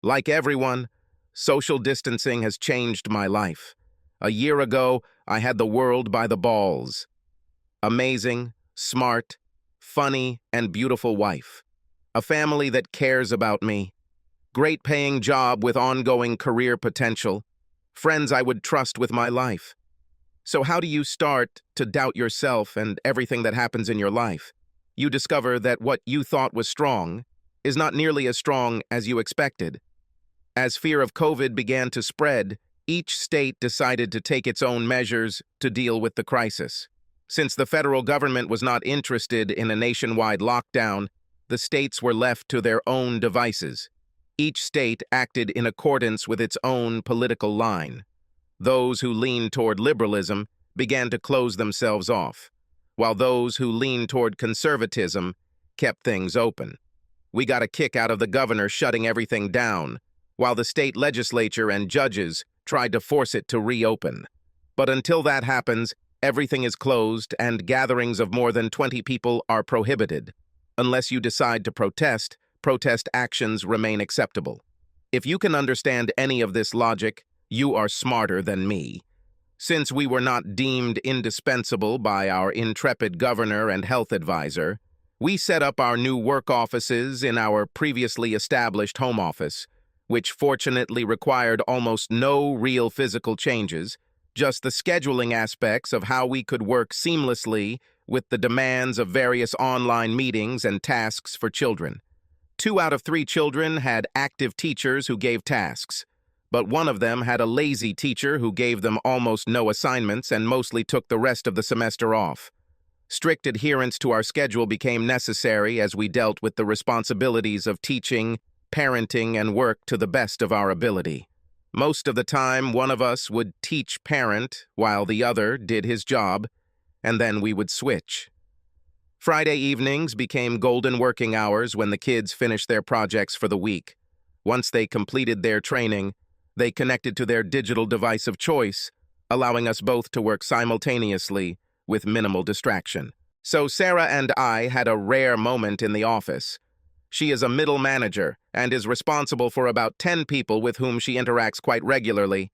Like everyone, social distancing has changed my life. A year ago, I had the world by the balls. Amazing, smart, funny, and beautiful wife. A family that cares about me. Great paying job with ongoing career potential. Friends I would trust with my life. So how do you start to doubt yourself and everything that happens in your life? You discover that what you thought was strong is not nearly as strong as you expected. As fear of COVID began to spread, each state decided to take its own measures to deal with the crisis. Since the federal government was not interested in a nationwide lockdown, the states were left to their own devices. Each state acted in accordance with its own political line. Those who leaned toward liberalism began to close themselves off, while those who leaned toward conservatism kept things open. We got a kick out of the governor shutting everything down, while the state legislature and judges tried to force it to reopen. But until that happens, everything is closed and gatherings of more than 20 people are prohibited. Unless you decide to protest, protest actions remain acceptable. If you can understand any of this logic, you are smarter than me. Since we were not deemed indispensable by our intrepid governor and health advisor, we set up our new work offices in our previously established home office, which fortunately required almost no real physical changes, just the scheduling aspects of how we could work seamlessly with the demands of various online meetings and tasks for children. 2 out of 3 children had active teachers who gave tasks, but one of them had a lazy teacher who gave them almost no assignments and mostly took the rest of the semester off. Strict adherence to our schedule became necessary as we dealt with the responsibilities of teaching, parenting, and work to the best of our ability. Most of the time, one of us would teach parent while the other did his job, and then we would switch. Friday evenings became golden working hours when the kids finished their projects for the week. Once they completed their training, they connected to their digital device of choice, allowing us both to work simultaneously with minimal distraction. So Sarah and I had a rare moment in the office. She is a middle manager and is responsible for about 10 people with whom she interacts quite regularly.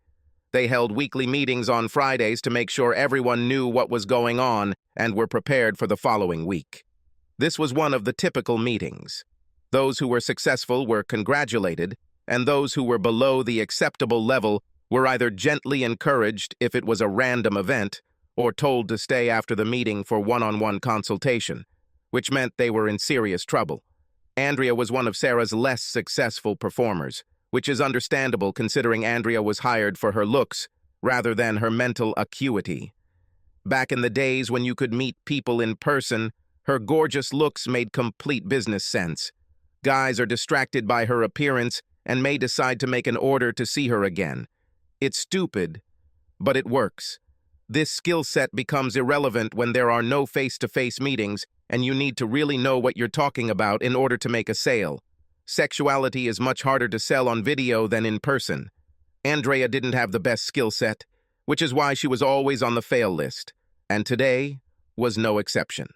They held weekly meetings on Fridays to make sure everyone knew what was going on and were prepared for the following week. This was one of the typical meetings. Those who were successful were congratulated, and those who were below the acceptable level were either gently encouraged if it was a random event or told to stay after the meeting for one-on-one consultation, which meant they were in serious trouble. Andrea was one of Sarah's less successful performers, which is understandable considering Andrea was hired for her looks rather than her mental acuity. Back in the days when you could meet people in person, her gorgeous looks made complete business sense. Guys are distracted by her appearance and may decide to make an order to see her again. It's stupid, but it works. This skill set becomes irrelevant when there are no face-to-face meetings and you need to really know what you're talking about in order to make a sale. Sexuality is much harder to sell on video than in person. Andrea didn't have the best skill set, which is why she was always on the fail list, and today was no exception.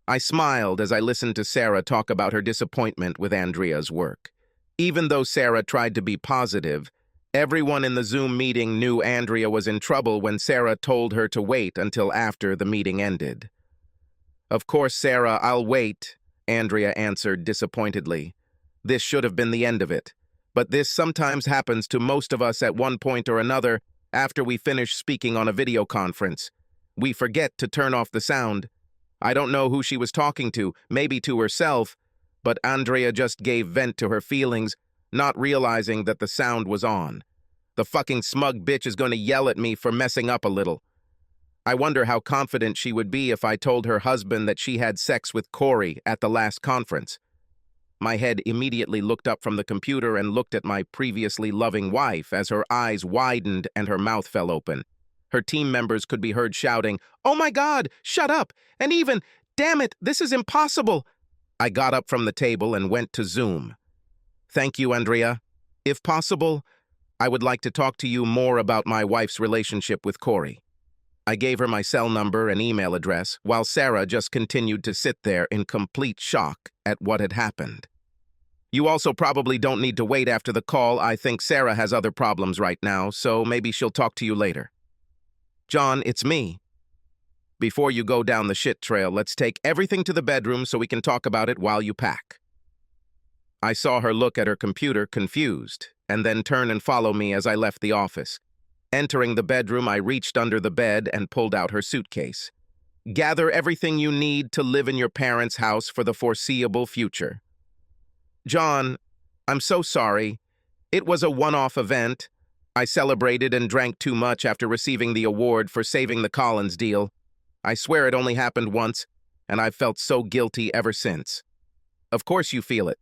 I smiled as I listened to Sarah talk about her disappointment with Andrea's work. Even though Sarah tried to be positive, everyone in the Zoom meeting knew Andrea was in trouble when Sarah told her to wait until after the meeting ended. "Of course, Sarah, I'll wait," Andrea answered disappointedly. This should have been the end of it, but this sometimes happens to most of us at one point or another after we finish speaking on a video conference. We forget to turn off the sound. I don't know who she was talking to, maybe to herself, but Andrea just gave vent to her feelings, not realizing that the sound was on. The fucking smug bitch is going to yell at me for messing up a little. I wonder how confident she would be if I told her husband that she had sex with Corey at the last conference. My head immediately looked up from the computer and looked at my previously loving wife as her eyes widened and her mouth fell open. Her team members could be heard shouting, "Oh my God, shut up!" And even, "Damn it, this is impossible!" I got up from the table and went to Zoom. "Thank you, Andrea. If possible, I would like to talk to you more about my wife's relationship with Corey." I gave her my cell number and email address, while Sarah just continued to sit there in complete shock at what had happened. You also probably don't need to wait after the call. I think Sarah has other problems right now, so maybe she'll talk to you later. John, it's me. Before you go down the shit trail, let's take everything to the bedroom so we can talk about it while you pack. I saw her look at her computer, confused, and then turn and follow me as I left the office. Entering the bedroom, I reached under the bed and pulled out her suitcase. Gather everything you need to live in your parents' house for the foreseeable future. John, I'm so sorry. It was a one-off event. I celebrated and drank too much after receiving the award for saving the Collins deal. I swear it only happened once, and I've felt so guilty ever since. Of course you feel it.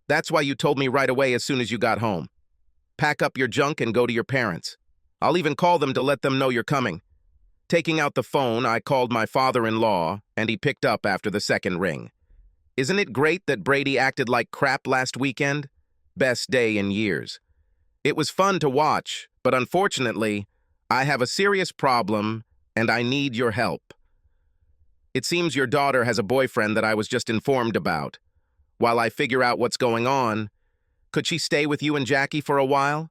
That's why you told me right away as soon as you got home. Pack up your junk and go to your parents. I'll even call them to let them know you're coming. Taking out the phone, I called my father-in-law, and he picked up after the second ring. Isn't it great that Brady acted like crap last weekend? Best day in years. It was fun to watch, but unfortunately, I have a serious problem, and I need your help. It seems your daughter has a boyfriend that I was just informed about. While I figure out what's going on, could she stay with you and Jackie for a while?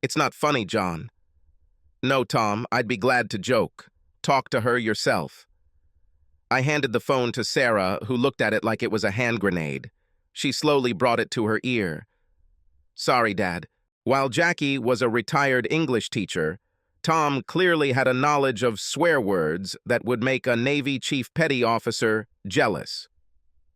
It's not funny, John. No, Tom, I'd be glad to joke. Talk to her yourself. I handed the phone to Sarah, who looked at it like it was a hand grenade. She slowly brought it to her ear. Sorry, Dad. While Jackie was a retired English teacher, Tom clearly had a knowledge of swear words that would make a Navy Chief Petty Officer jealous.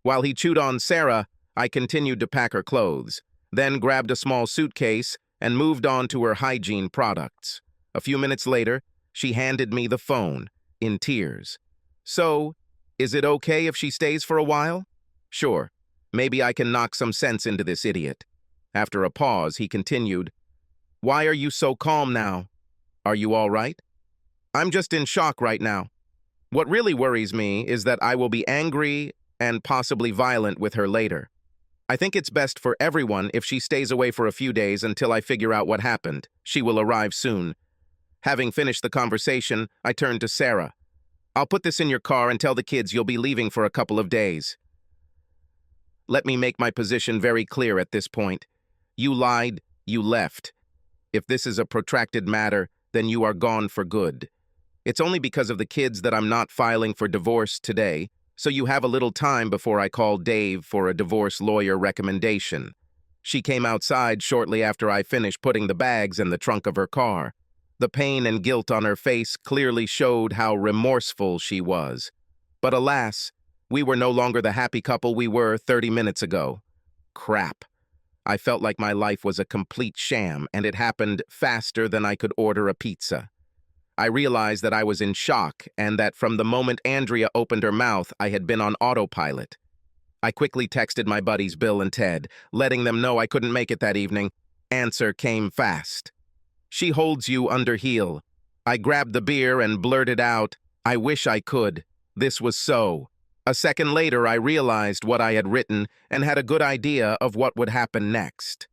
While he chewed on Sarah, I continued to pack her clothes, then grabbed a small suitcase and moved on to her hygiene products. A few minutes later, she handed me the phone, in tears. So, is it okay if she stays for a while? Sure. Maybe I can knock some sense into this idiot. After a pause, he continued, Why are you so calm now? Are you all right? I'm just in shock right now. What really worries me is that I will be angry and possibly violent with her later. I think it's best for everyone if she stays away for a few days until I figure out what happened. She will arrive soon. Having finished the conversation, I turned to Sarah. I'll put this in your car and tell the kids you'll be leaving for a couple of days. Let me make my position very clear at this point. You lied, you left. If this is a protracted matter, then you are gone for good. It's only because of the kids that I'm not filing for divorce today, so you have a little time before I call Dave for a divorce lawyer recommendation. She came outside shortly after I finished putting the bags in the trunk of her car. The pain and guilt on her face clearly showed how remorseful she was. But alas, we were no longer the happy couple we were 30 minutes ago. Crap. I felt like my life was a complete sham, and it happened faster than I could order a pizza. I realized that I was in shock, and that from the moment Andrea opened her mouth, I had been on autopilot. I quickly texted my buddies Bill and Ted, letting them know I couldn't make it that evening. Answer came fast. She holds you under heel. I grabbed the beer and blurted out, I wish I could. This was so. A second later, I realized what I had written and had a good idea of what would happen next.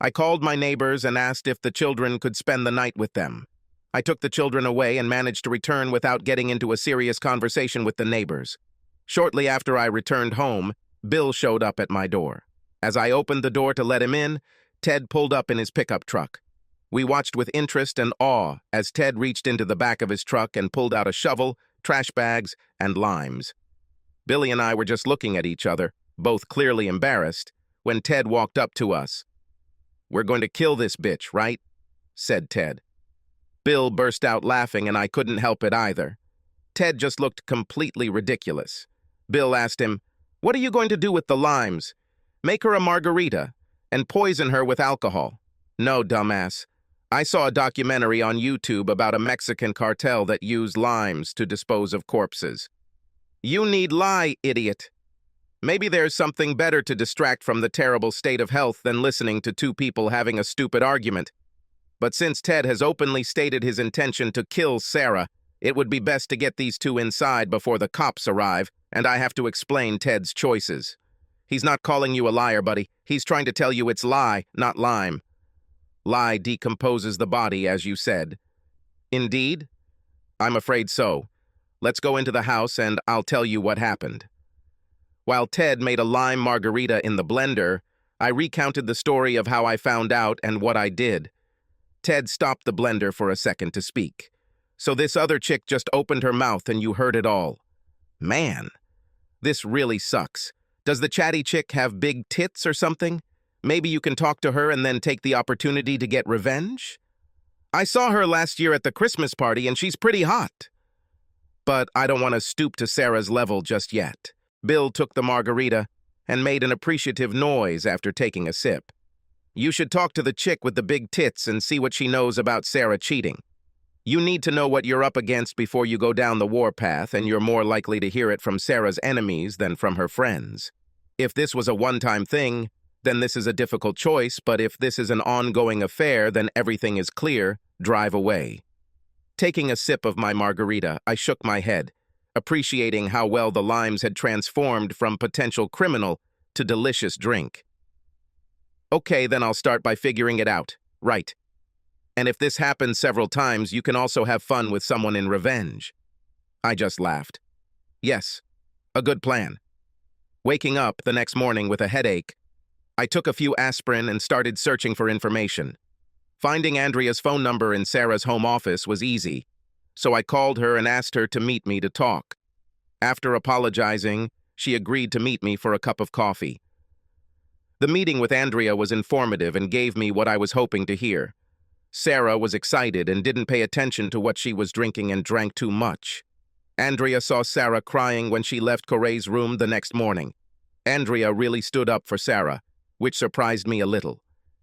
I called my neighbors and asked if the children could spend the night with them. I took the children away and managed to return without getting into a serious conversation with the neighbors. Shortly after I returned home, Bill showed up at my door. As I opened the door to let him in, Ted pulled up in his pickup truck. We watched with interest and awe as Ted reached into the back of his truck and pulled out a shovel, trash bags, and limes. Billy and I were just looking at each other, both clearly embarrassed, when Ted walked up to us. We're going to kill this bitch, right? Said Ted. Bill burst out laughing, and I couldn't help it either. Ted just looked completely ridiculous. Bill asked him, What are you going to do with the limes? Make her a margarita and poison her with alcohol. No, dumbass. I saw a documentary on YouTube about a Mexican cartel that used limes to dispose of corpses. You need lie, idiot. Maybe there's something better to distract from the terrible state of health than listening to two people having a stupid argument. But since Ted has openly stated his intention to kill Sarah, it would be best to get these two inside before the cops arrive, and I have to explain Ted's choices. He's not calling you a liar, buddy. He's trying to tell you it's lie, not lime. Lie decomposes the body, as you said. Indeed? I'm afraid so. Let's go into the house and I'll tell you what happened. While Ted made a lime margarita in the blender, I recounted the story of how I found out and what I did. Ted stopped the blender for a second to speak. So this other chick just opened her mouth and you heard it all. Man, this really sucks. Does the chatty chick have big tits or something? Maybe you can talk to her and then take the opportunity to get revenge? I saw her last year at the Christmas party and she's pretty hot. But I don't want to stoop to Sarah's level just yet. Bill took the margarita and made an appreciative noise after taking a sip. You should talk to the chick with the big tits and see what she knows about Sarah cheating. You need to know what you're up against before you go down the warpath, and you're more likely to hear it from Sarah's enemies than from her friends. If this was a one-time thing, then this is a difficult choice, but if this is an ongoing affair, then everything is clear. Drive away. Taking a sip of my margarita, I shook my head, appreciating how well the limes had transformed from potential criminal to delicious drink. Okay, then I'll start by figuring it out. Right. And if this happens several times, you can also have fun with someone in revenge. I just laughed. Yes, a good plan. Waking up the next morning with a headache, I took a few aspirin and started searching for information. Finding Andrea's phone number in Sarah's home office was easy, so I called her and asked her to meet me to talk. After apologizing, she agreed to meet me for a cup of coffee. The meeting with Andrea was informative and gave me what I was hoping to hear. Sarah was excited and didn't pay attention to what she was drinking and drank too much. Andrea saw Sarah crying when she left Corey's room the next morning. Andrea really stood up for Sarah, which surprised me a little.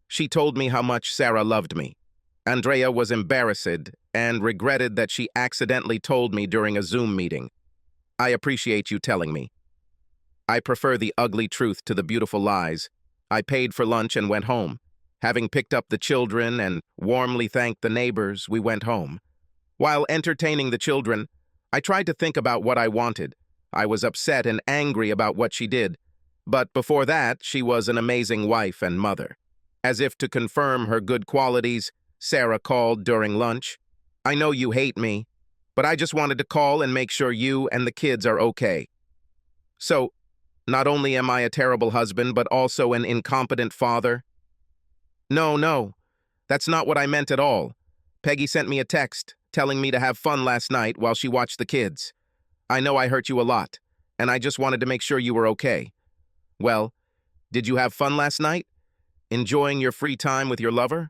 She told me how much Sarah loved me. Andrea was embarrassed and regretted that she accidentally told me during a Zoom meeting. I appreciate you telling me. I prefer the ugly truth to the beautiful lies. I paid for lunch and went home. Having picked up the children and warmly thanked the neighbors, we went home. While entertaining the children, I tried to think about what I wanted. I was upset and angry about what she did. But before that, she was an amazing wife and mother. As if to confirm her good qualities, Sarah called during lunch. I know you hate me, but I just wanted to call and make sure you and the kids are okay. So, not only am I a terrible husband, but also an incompetent father? No, that's not what I meant at all. Peggy sent me a text telling me to have fun last night while she watched the kids. I know I hurt you a lot, and I just wanted to make sure you were okay. Well, did you have fun last night? Enjoying your free time with your lover?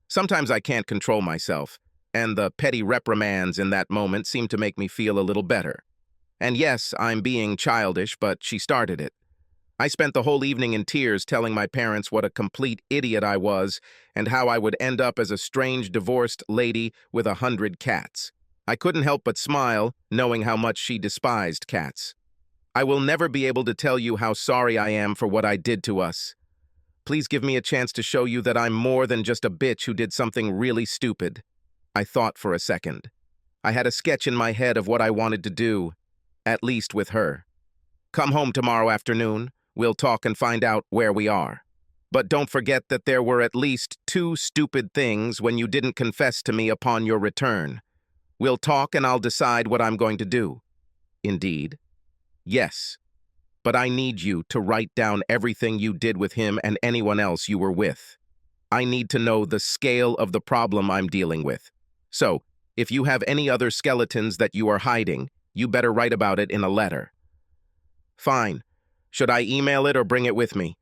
Sometimes I can't control myself, and the petty reprimands in that moment seem to make me feel a little better. And yes, I'm being childish, but she started it. I spent the whole evening in tears telling my parents what a complete idiot I was and how I would end up as a strange divorced lady with 100 cats. I couldn't help but smile, knowing how much she despised cats. I will never be able to tell you how sorry I am for what I did to us. Please give me a chance to show you that I'm more than just a bitch who did something really stupid. I thought for a second. I had a sketch in my head of what I wanted to do, at least with her. Come home tomorrow afternoon. We'll talk and find out where we are. But don't forget that there were at least 2 stupid things when you didn't confess to me upon your return. We'll talk and I'll decide what I'm going to do. Indeed. Yes. But I need you to write down everything you did with him and anyone else you were with. I need to know the scale of the problem I'm dealing with. So, if you have any other skeletons that you are hiding, you better write about it in a letter. Fine. Should I email it or bring it with me?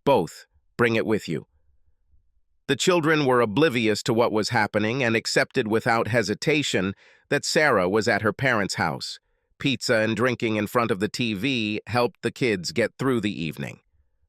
Both. Bring it with you. The children were oblivious to what was happening and accepted without hesitation that Sarah was at her parents' house. Pizza and drinking in front of the TV helped the kids get through the evening.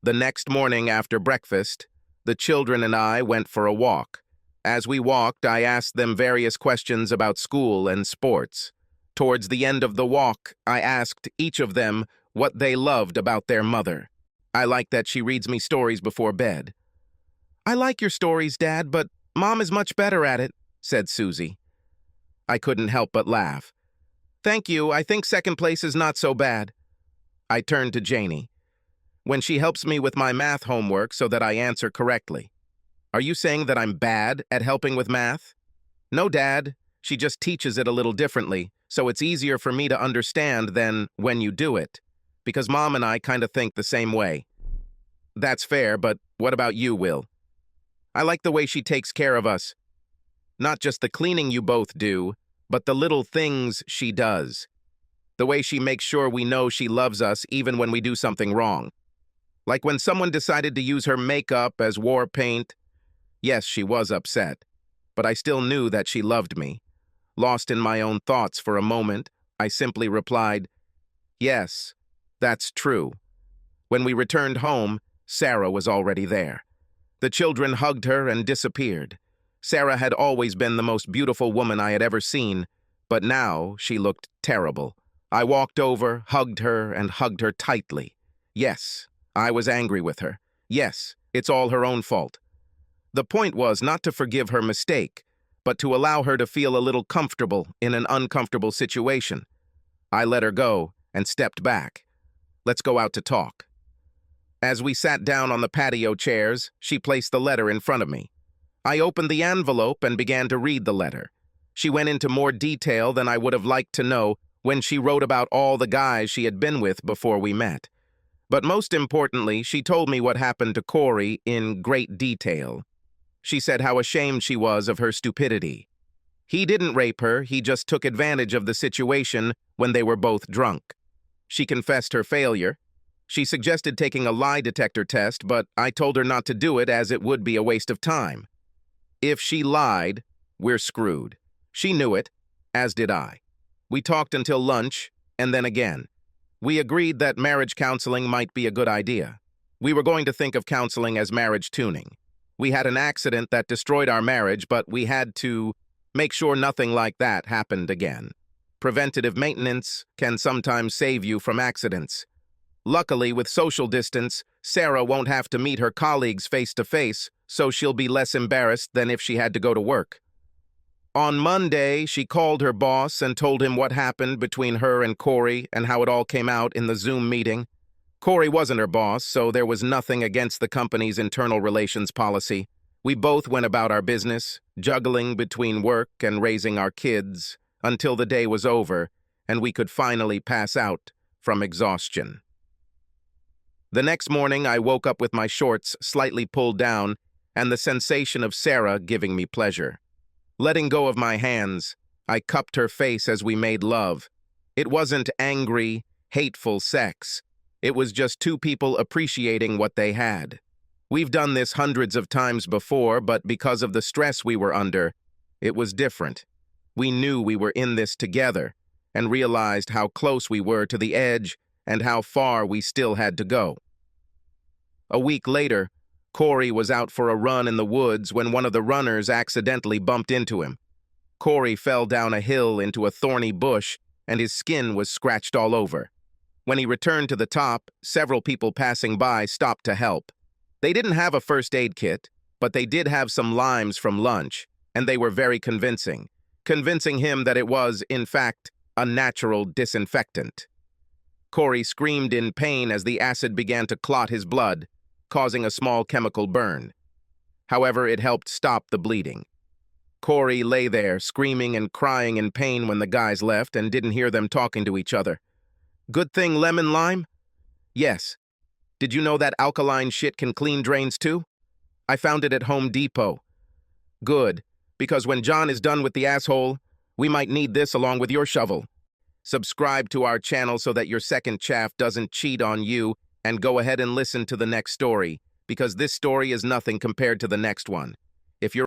The next morning after breakfast, the children and I went for a walk. As we walked, I asked them various questions about school and sports. Towards the end of the walk, I asked each of them what they loved about their mother. I like that she reads me stories before bed. I like your stories, Dad, but Mom is much better at it, said Susie. I couldn't help but laugh. Thank you, I think second place is not so bad. I turned to Janie. When she helps me with my math homework so that I answer correctly. Are you saying that I'm bad at helping with math? No, Dad. She just teaches it a little differently, so it's easier for me to understand than when you do it. Because Mom and I kind of think the same way. That's fair, but what about you, Will? I like the way she takes care of us. Not just the cleaning you both do, but the little things she does. The way she makes sure we know she loves us even when we do something wrong. Like when someone decided to use her makeup as war paint. Yes, she was upset, but I still knew that she loved me. Lost in my own thoughts for a moment, I simply replied, "Yes, that's true." When we returned home, Sarah was already there. The children hugged her and disappeared. Sarah had always been the most beautiful woman I had ever seen, but now she looked terrible. I walked over, hugged her, and hugged her tightly. Yes, I was angry with her. Yes, it's all her own fault. The point was not to forgive her mistake, but to allow her to feel a little comfortable in an uncomfortable situation. I let her go and stepped back. Let's go out to talk. As we sat down on the patio chairs, she placed the letter in front of me. I opened the envelope and began to read the letter. She went into more detail than I would have liked to know when she wrote about all the guys she had been with before we met. But most importantly, she told me what happened to Corey in great detail. She said how ashamed she was of her stupidity. He didn't rape her, he just took advantage of the situation when they were both drunk. She confessed her failure. She suggested taking a lie detector test, but I told her not to do it as it would be a waste of time. If she lied, we're screwed. She knew it, as did I. We talked until lunch, and then again. We agreed that marriage counseling might be a good idea. We were going to think of counseling as marriage tuning. We had an accident that destroyed our marriage, but we had to make sure nothing like that happened again. Preventative maintenance can sometimes save you from accidents. Luckily, with social distance, Sarah won't have to meet her colleagues face-to-face, so she'll be less embarrassed than if she had to go to work. On Monday, she called her boss and told him what happened between her and Corey and how it all came out in the Zoom meeting. Corey wasn't her boss, so there was nothing against the company's internal relations policy. We both went about our business, juggling between work and raising our kids, until the day was over and we could finally pass out from exhaustion. The next morning, I woke up with my shorts slightly pulled down and the sensation of Sarah giving me pleasure. Letting go of my hands, I cupped her face as we made love. It wasn't angry, hateful sex. It was just two people appreciating what they had. We've done this hundreds of times before, but because of the stress we were under, it was different. We knew we were in this together and realized how close we were to the edge and how far we still had to go. A week later, Corey was out for a run in the woods when one of the runners accidentally bumped into him. Corey fell down a hill into a thorny bush, and his skin was scratched all over. When he returned to the top, several people passing by stopped to help. They didn't have a first aid kit, but they did have some limes from lunch, and they were very convincing him that it was, in fact, a natural disinfectant. Corey screamed in pain as the acid began to clot his blood, causing a small chemical burn. However, it helped stop the bleeding. Corey lay there, screaming and crying in pain when the guys left and didn't hear them talking to each other. Good thing lemon lime? Yes. Did you know that alkaline shit can clean drains too? I found it at Home Depot. Good, because when John is done with the asshole, we might need this along with your shovel. Subscribe to our channel so that your second chaff doesn't cheat on you, and go ahead and listen to the next story, because this story is nothing compared to the next one. If you're